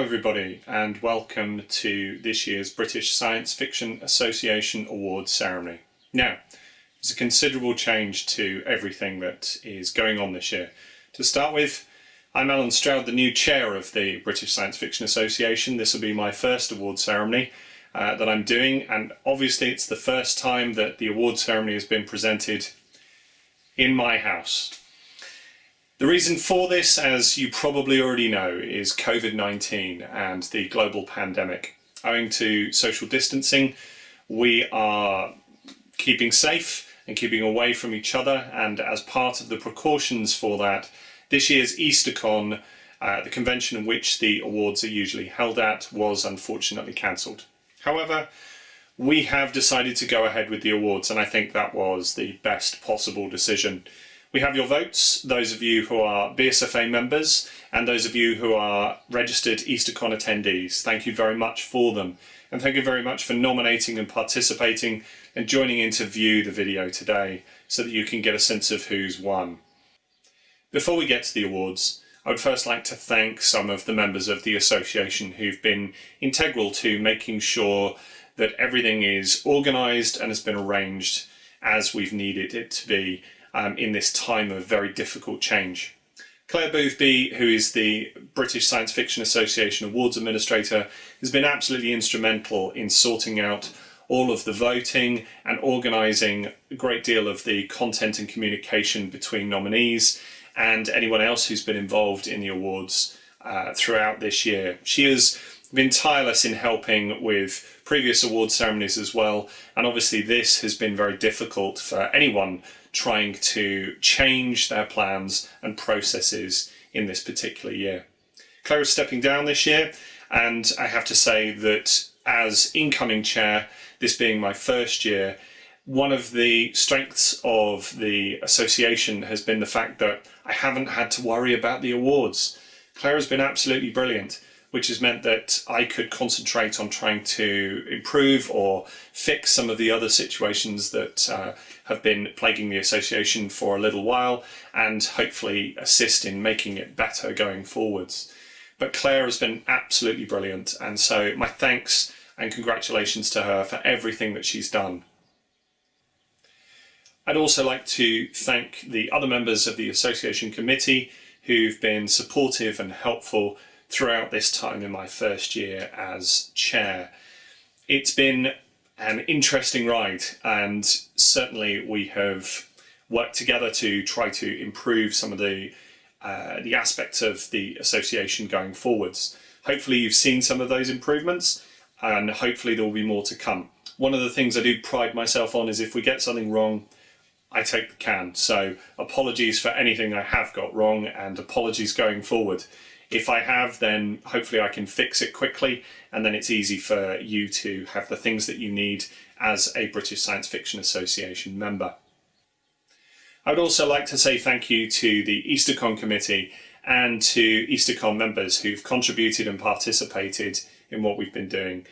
everybody, and welcome to this year's British Science Fiction Association Awards ceremony. Now, there's a considerable change to everything that is going on this year. To start with, I'm Alan Stroud, the new chair of the British Science Fiction Association. This will be my first award ceremony that I'm doing, and obviously it's the first time that the award ceremony has been presented in my house. The reason for this, as you probably already know, is COVID-19 and the global pandemic. Owing to social distancing, we are keeping safe and keeping away from each other, and as part of the precautions for that, this year's EasterCon, the convention in which the awards are usually held at, was unfortunately cancelled. However, we have decided to go ahead with the awards, and I think that was the best possible decision. We have your votes, those of you who are BSFA members and those of you who are registered EasterCon attendees. Thank you very much for them, and thank you very much for nominating and participating and joining in to view the video today so that you can get a sense of who's won. Before we get to the awards, I would first like to thank some of the members of the association who've been integral to making sure that everything is organised and has been arranged as we've needed it to be in this time of very difficult change. Claire Boothby, who is the British Science Fiction Association Awards Administrator, has been absolutely instrumental in sorting out all of the voting and organising a great deal of the content and communication between nominees and anyone else who's been involved in the awards throughout this year. She has been tireless in helping with previous award ceremonies as well, and obviously this has been very difficult for anyone trying to change their plans and processes in this particular year. Claire is stepping down this year, and I have to say that as incoming chair, this being my first year, one of the strengths of the association has been the fact that I haven't had to worry about the awards. Claire has been absolutely brilliant, which has meant that I could concentrate on trying to improve or fix some of the other situations that have been plaguing the association for a little while, and hopefully assist in making it better going forwards. But Claire has been absolutely brilliant, and so my thanks and congratulations to her for everything that she's done. I'd also like to thank the other members of the association committee who've been supportive and helpful throughout this time in my first year as chair. It's been an interesting ride, and certainly we have worked together to try to improve some of the aspects of the association going forwards. Hopefully you've seen some of those improvements, and hopefully there will be more to come. One of the things I do pride myself on is if we get something wrong, I take the can. So apologies for anything I have got wrong, and apologies going forward. If I have, then hopefully I can fix it quickly, and then it's easy for you to have the things that you need as a British Science Fiction Association member. I would also like to say thank you to the EasterCon committee and to EasterCon members who've contributed and participated in what we've been doing.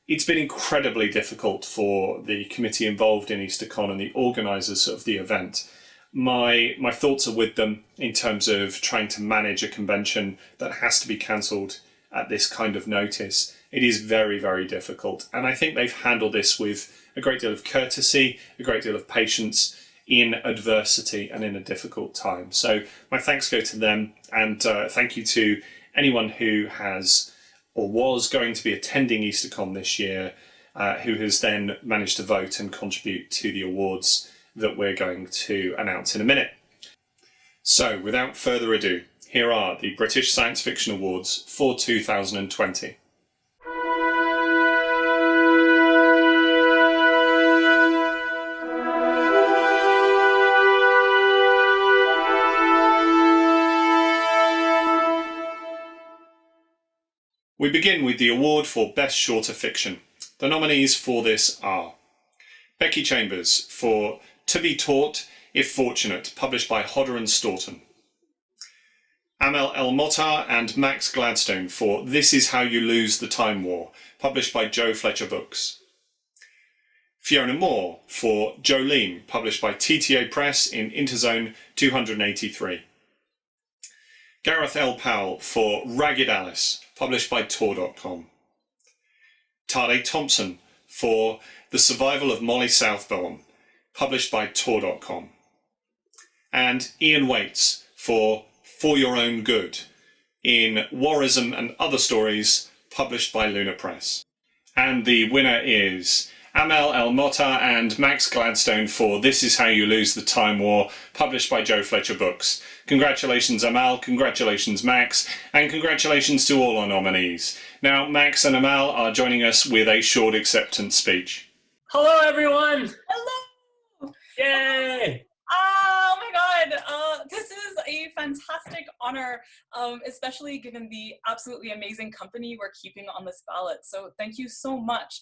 It's been incredibly difficult for the committee involved in EasterCon and the organisers of the event. My thoughts are with them in terms of trying to manage a convention that has to be cancelled at this kind of notice. It is very, very difficult, and I think they've handled this with a great deal of courtesy, a great deal of patience in adversity and in a difficult time. So my thanks go to them, and thank you to anyone who has or was going to be attending EasterCon this year, who has then managed to vote and contribute to the awards that we're going to announce in a minute. So without further ado, here are the British Science Fiction Awards for 2020. We begin with the award for Best Shorter Fiction. The nominees for this are Becky Chambers for To Be Taught, If Fortunate, published by Hodder and Stoughton. Amel El-Motar and Max Gladstone for This Is How You Lose the Time War, published by Joe Fletcher Books. Fiona Moore for Jolene, published by TTA Press in Interzone 283. Gareth L. Powell for Ragged Alice, published by Tor.com. Tade Thompson for The Survival of Molly Southbourne, published by Tor.com. And Ian Waits for Your Own Good in Warism and Other Stories, published by Luna Press. And the winner is Amel El-Mota and Max Gladstone for This Is How You Lose the Time War, published by Joe Fletcher Books. Congratulations, Amel, congratulations, Max, and congratulations to all our nominees. Now, Max and Amel are joining us with a short acceptance speech. Hello, everyone! Hello! Yay! Oh my god, this is a fantastic honor, especially given the absolutely amazing company we're keeping on this ballot. So thank you so much,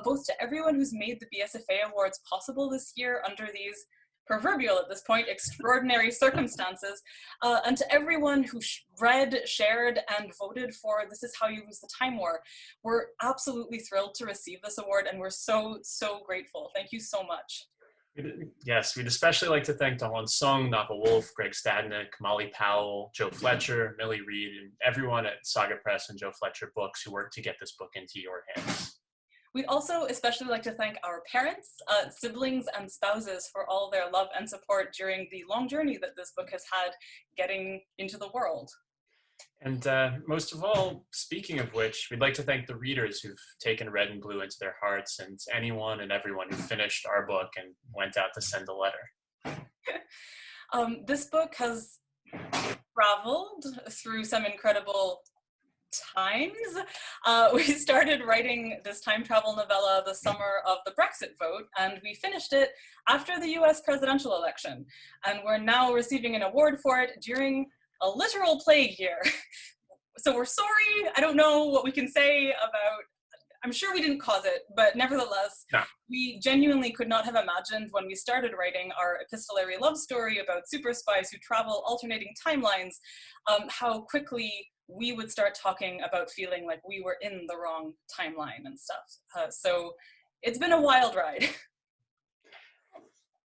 both to everyone who's made the BSFA Awards possible this year under these proverbial at this point extraordinary circumstances, and to everyone who read, shared, and voted for This Is How You Lose the Time War. We're absolutely thrilled to receive this award, and we're so grateful. Thank you so much. Yes, we'd especially like to thank Dawn Sung, Nava Wolf, Greg Stadnick, Molly Powell, Joe Fletcher, Millie Reed, and everyone at Saga Press and Joe Fletcher Books who worked to get this book into your hands. We'd also especially like to thank our parents, siblings, and spouses for all their love and support during the long journey that this book has had getting into the world. And most of all, speaking of which, we'd like to thank the readers who've taken Red and Blue into their hearts, and anyone and everyone who finished our book and went out to send a letter. This book has traveled through some incredible times. We started writing this time travel novella the summer of the Brexit vote, and we finished it after the US presidential election. And we're now receiving an award for it during a literal plague year. So we're sorry. I don't know what we can say about, I'm sure we didn't cause it, but nevertheless, no. We genuinely could not have imagined when we started writing our epistolary love story about super spies who travel alternating timelines, how quickly we would start talking about feeling like we were in the wrong timeline and stuff. So it's been a wild ride.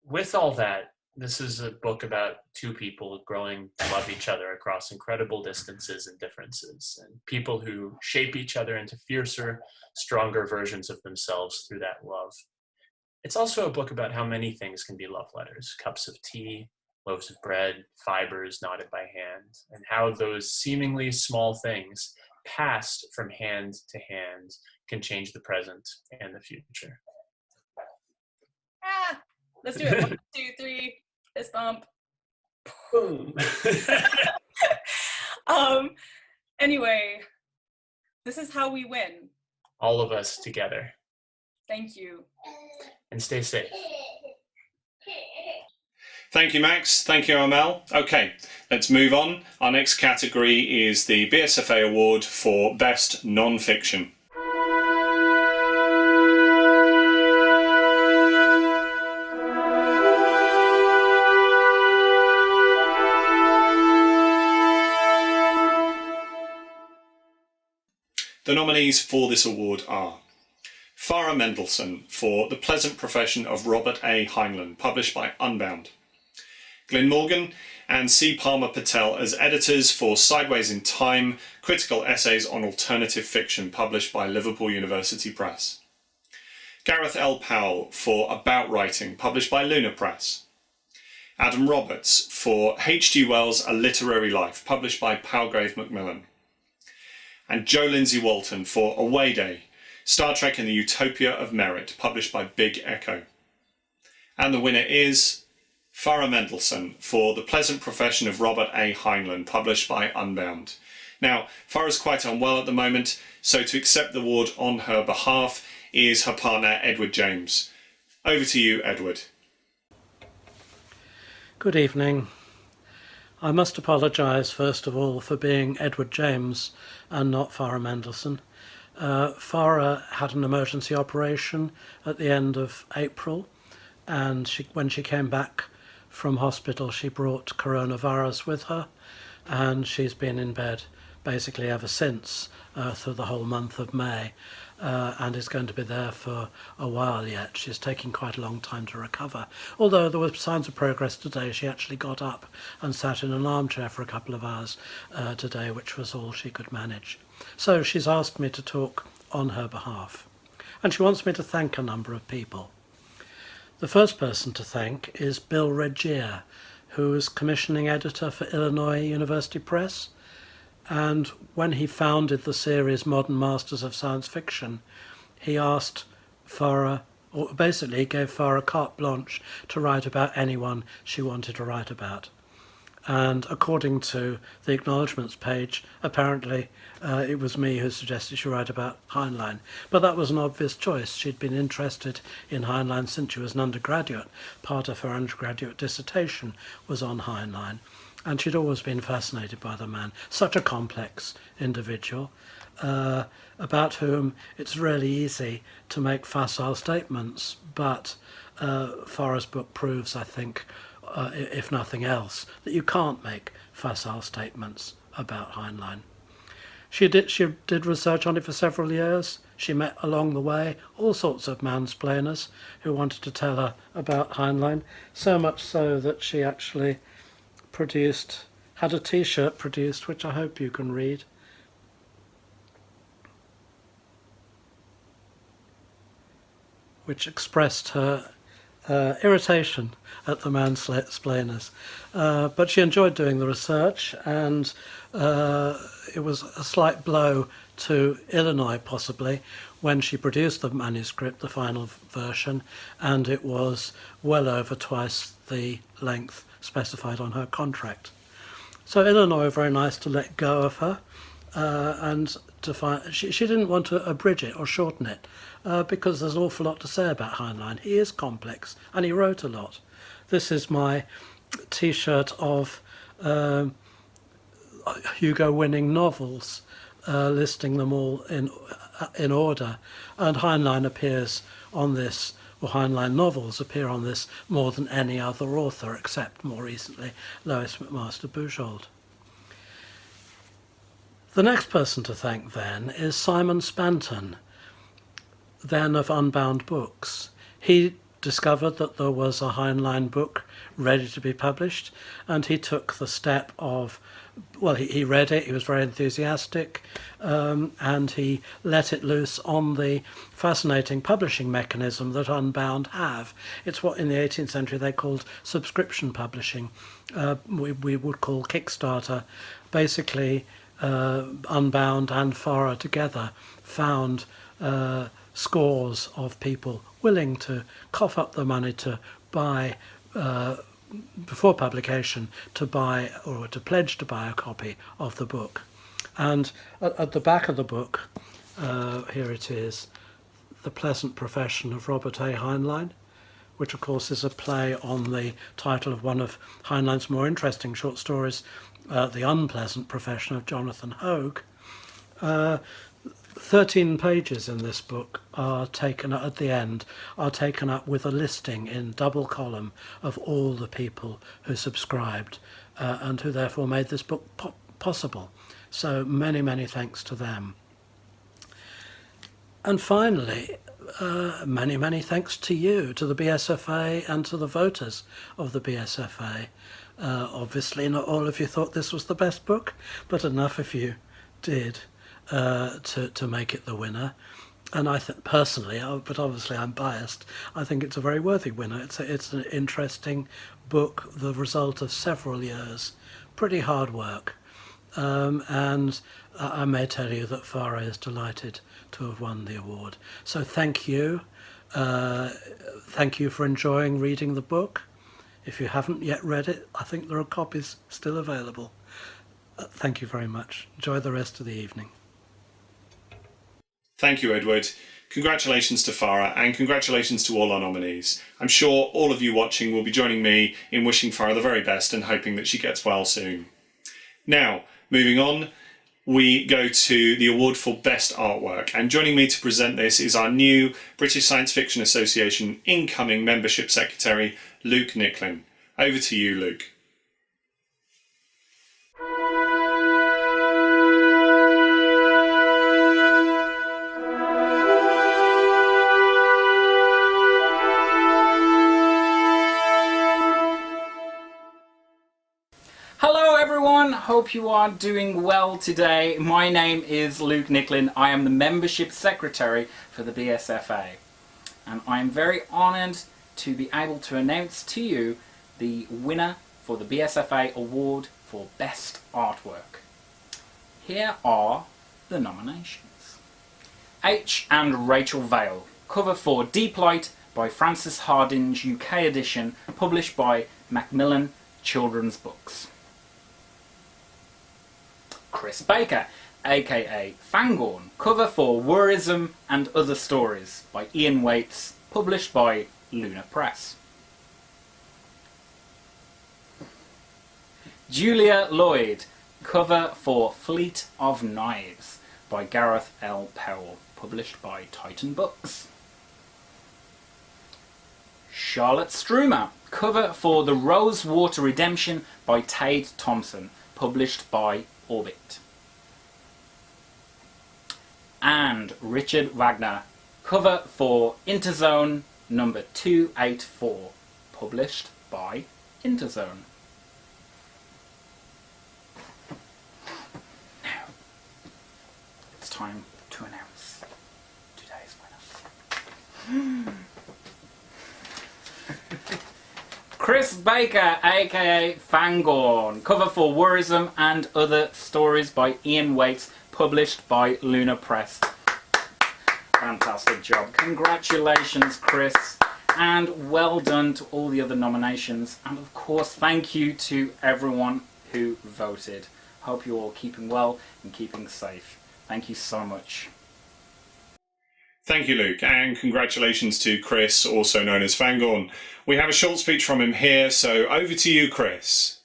With all that, this is a book about two people growing to love each other across incredible distances and differences, and people who shape each other into fiercer, stronger versions of themselves through that love. It's also a book about how many things can be love letters: cups of tea, loaves of bread, fibers knotted by hand, and how those seemingly small things passed from hand to hand can change the present and the future. Let's do it. 1, 2, 3, fist bump. Boom. Anyway, this is how we win. All of us together. Thank you. And stay safe. Thank you, Max. Thank you, Amel. Okay, let's move on. Our next category is the BSFA Award for Best Non-Fiction. The nominees for this award are Farah Mendlesohn for The Pleasant Profession of Robert A. Heinlein, published by Unbound. Glyn Morgan and C. Palmer Patel as editors for Sideways in Time, Critical Essays on Alternative Fiction, published by Liverpool University Press. Gareth L. Powell for About Writing, published by Luna Press. Adam Roberts for H.G. Wells' A Literary Life, published by Palgrave Macmillan. And Jo Lindsay Walton for Away Day, Star Trek and the Utopia of Merit, published by Big Echo. And the winner is Farah Mendlesohn for The Pleasant Profession of Robert A. Heinlein, published by Unbound. Now, Farah's quite unwell at the moment, so to accept the award on her behalf is her partner, Edward James. Over to you, Edward. Good evening. I must apologise, first of all, for being Edward James and not Farah Mendlesohn. Farah had an emergency operation at the end of April, and when she came back from hospital, she brought coronavirus with her, and she's been in bed basically ever since, through the whole month of May, and is going to be there for a while yet. She's taking quite a long time to recover. Although there were signs of progress today, she actually got up and sat in an armchair for a couple of hours today, which was all she could manage. So she's asked me to talk on her behalf. And she wants me to thank a number of people. The first person to thank is Bill Regier, who is commissioning editor for Illinois University Press. And when he founded the series Modern Masters of Science Fiction, he asked Farah, or basically gave Farah carte blanche to write about anyone she wanted to write about. And according to the acknowledgements page, apparently it was me who suggested she write about Heinlein. But that was an obvious choice. She'd been interested in Heinlein since she was an undergraduate. Part of her undergraduate dissertation was on Heinlein. And she'd always been fascinated by the man. Such a complex individual, about whom it's really easy to make facile statements. But Farah's book proves, I think, if nothing else, that you can't make facile statements about Heinlein. She did research on it for several years. She met along the way all sorts of mansplainers who wanted to tell her about Heinlein, so much so that she actually had a t-shirt produced, which I hope you can read. Which expressed her irritation at the mansplainers. But she enjoyed doing the research, and it was a slight blow to Illinois, possibly, when she produced the manuscript, the final version, and it was well over twice the length specified on her contract. So Illinois were very nice to let go of her, and to find she didn't want to abridge it or shorten it, because there's an awful lot to say about Heinlein. He is complex, and he wrote a lot. This is my T-shirt of Hugo-winning novels, listing them all in order, and Heinlein appears on this, or Heinlein novels appear on this more than any other author, except more recently Lois McMaster Bujold. The next person to thank then is Simon Spanton, then of Unbound Books. He discovered that there was a Heinlein book ready to be published, and he took the step of, well, he read it, he was very enthusiastic, and he let it loose on the fascinating publishing mechanism that Unbound have. It's what in the 18th century they called subscription publishing. We would call Kickstarter. Basically, Unbound and Farah together found scores of people willing to cough up the money to buy, before publication, to buy or to pledge to buy a copy of the book. And at the back of the book, here it is, The Pleasant Profession of Robert A. Heinlein, which of course is a play on the title of one of Heinlein's more interesting short stories, The Unpleasant Profession of Jonathan Hoag. 13 pages in this book are taken at the end, are taken up with a listing in double column of all the people who subscribed and who therefore made this book possible. So many, many thanks to them. And finally, many, many thanks to you, to the BSFA and to the voters of the BSFA. Obviously not all of you thought this was the best book, but enough of you did to make it the winner. And I think personally, but obviously I'm biased, I think it's a very worthy winner. It's an interesting book, the result of several years, pretty hard work. And I may tell you that Farah is delighted to have won the award. So thank you. Thank you for enjoying reading the book. If you haven't yet read it, I think there are copies still available. Thank you very much. Enjoy the rest of the evening. Thank you, Edward. Congratulations to Farah, and congratulations to all our nominees. I'm sure all of you watching will be joining me in wishing Farah the very best and hoping that she gets well soon. Now, moving on, we go to the award for Best Artwork, and joining me to present this is our new British Science Fiction Association incoming Membership Secretary, Luke Nicklin. Over to you, Luke. Hello everyone, hope you are doing well today. My name is Luke Nicklin. I am the Membership Secretary for the BSFA. And I am very honoured to be able to announce to you the winner for the BSFA Award for Best Artwork. Here are the nominations. H. and Rachel Vale, cover for Deep Light by Frances Hardinge UK edition, published by Macmillan Children's Books. Chris Baker, aka Fangorn, cover for Worrism and Other Stories by Ian Waits, published by Luna Press. Julia Lloyd, cover for Fleet of Knives by Gareth L. Powell, published by Titan Books. Charlotte Stroomer, cover for The Rosewater Redemption by Tade Thompson, published by Orbit. And Richard Wagner, cover for Interzone number 284, published by Interzone. Now, it's time to announce today's winner. Chris Baker, aka Fangorn, cover for Worrism and Other Stories by Ian Waits, published by Luna Press. Fantastic job. Congratulations, Chris. And well done to all the other nominations. And of course, thank you to everyone who voted. Hope you're all keeping well and keeping safe. Thank you so much. Thank you, Luke, and congratulations to Chris, also known as Fangorn. We have a short speech from him here, so over to you, Chris.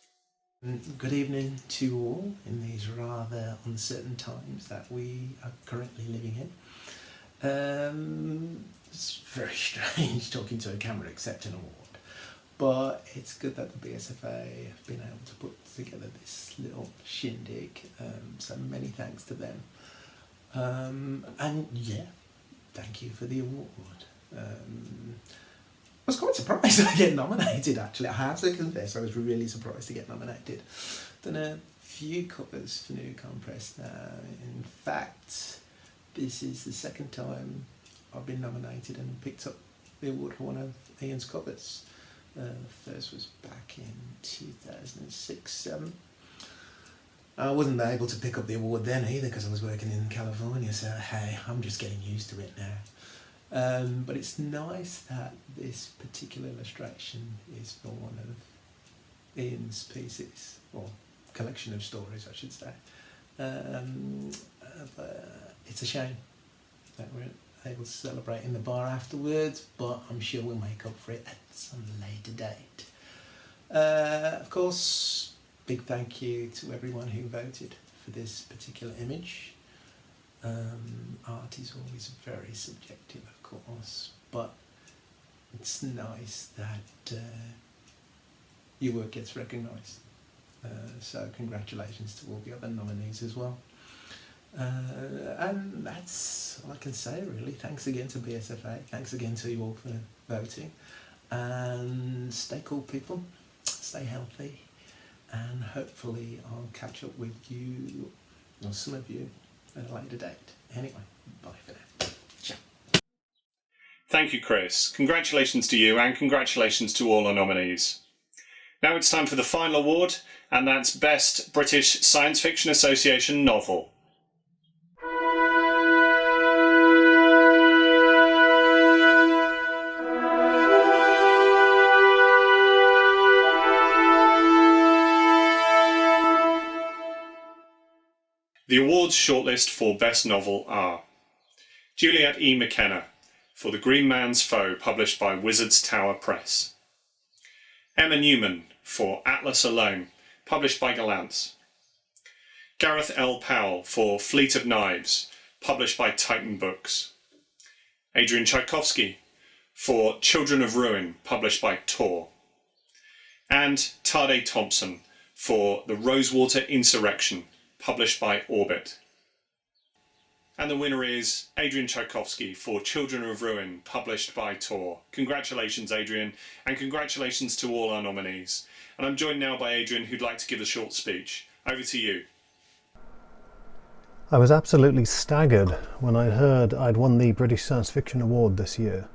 Good evening to all in these rather uncertain times that we are currently living in. It's very strange talking to a camera accepting an award, but it's good that the BSFA have been able to put together this little shindig, so many thanks to them. And yeah, thank you for the award. I was quite surprised to get nominated, actually. I have to confess, I was really surprised to get nominated. Done a few covers for New Compress now. In fact, this is the second time I've been nominated and picked up the award for one of Ian's covers. The first was back in 2006-07. I wasn't able to pick up the award then either because I was working in California, so hey, I'm just getting used to it now. But it's nice that this particular illustration is for one of Ian's pieces, or collection of stories I should say. It's a shame that we're able to celebrate in the bar afterwards, but I'm sure we'll make up for it at some later date. Of course, big thank you to everyone who voted for this particular image. Art is always very subjective, of course, but it's nice that your work gets recognised. So congratulations to all the other nominees as well. And that's all I can say really. Thanks again to BSFA, thanks again to you all for voting, and stay cool people, stay healthy, and hopefully I'll catch up with you, or some of you, at a later date. Anyway, bye for now. Ciao. Thank you, Chris. Congratulations to you, and congratulations to all our nominees. Now it's time for the final award, and that's Best British Science Fiction Association Novel. The awards shortlist for Best Novel are Juliet E. McKenna for The Green Man's Foe, published by Wizard's Tower Press. Emma Newman for Atlas Alone, published by Gollancz. Gareth L. Powell for Fleet of Knives, published by Titan Books. Adrian Tchaikovsky for Children of Ruin, published by Tor. And Tade Thompson for The Rosewater Insurrection, published by Orbit. And the winner is Adrian Tchaikovsky for Children of Ruin, published by Tor. Congratulations, Adrian, and congratulations to all our nominees. And I'm joined now by Adrian, who'd like to give a short speech. Over to you. I was absolutely staggered when I heard I'd won the British Science Fiction Award this year.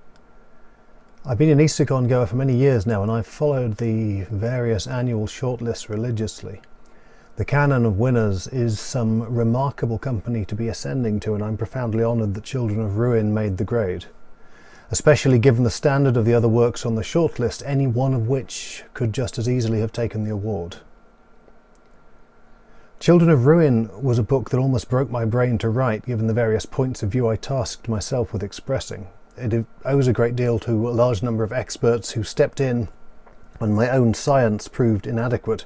I've been an EasterCon goer for many years now, and I've followed the various annual shortlists religiously. The canon of winners is some remarkable company to be ascending to, and I'm profoundly honoured that Children of Ruin made the grade. Especially given the standard of the other works on the shortlist, any one of which could just as easily have taken the award. Children of Ruin was a book that almost broke my brain to write, given the various points of view I tasked myself with expressing. It owes a great deal to a large number of experts who stepped in when my own science proved inadequate.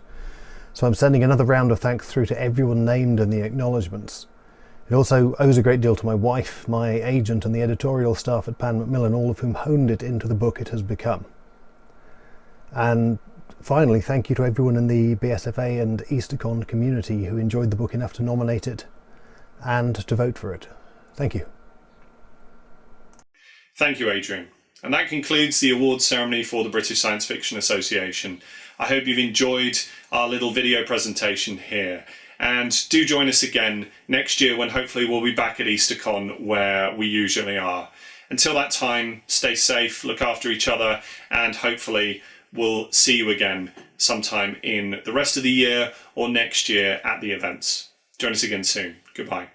So I'm sending another round of thanks through to everyone named in the acknowledgements. It also owes a great deal to my wife, my agent, and the editorial staff at Pan Macmillan, all of whom honed it into the book it has become. And finally, thank you to everyone in the BSFA and EasterCon community who enjoyed the book enough to nominate it and to vote for it. Thank you. Thank you, Adrian. And that concludes the awards ceremony for the British Science Fiction Association. I hope you've enjoyed our little video presentation here. And do join us again next year when hopefully we'll be back at EasterCon where we usually are. Until that time, stay safe, look after each other, and hopefully we'll see you again sometime in the rest of the year or next year at the events. Join us again soon. Goodbye.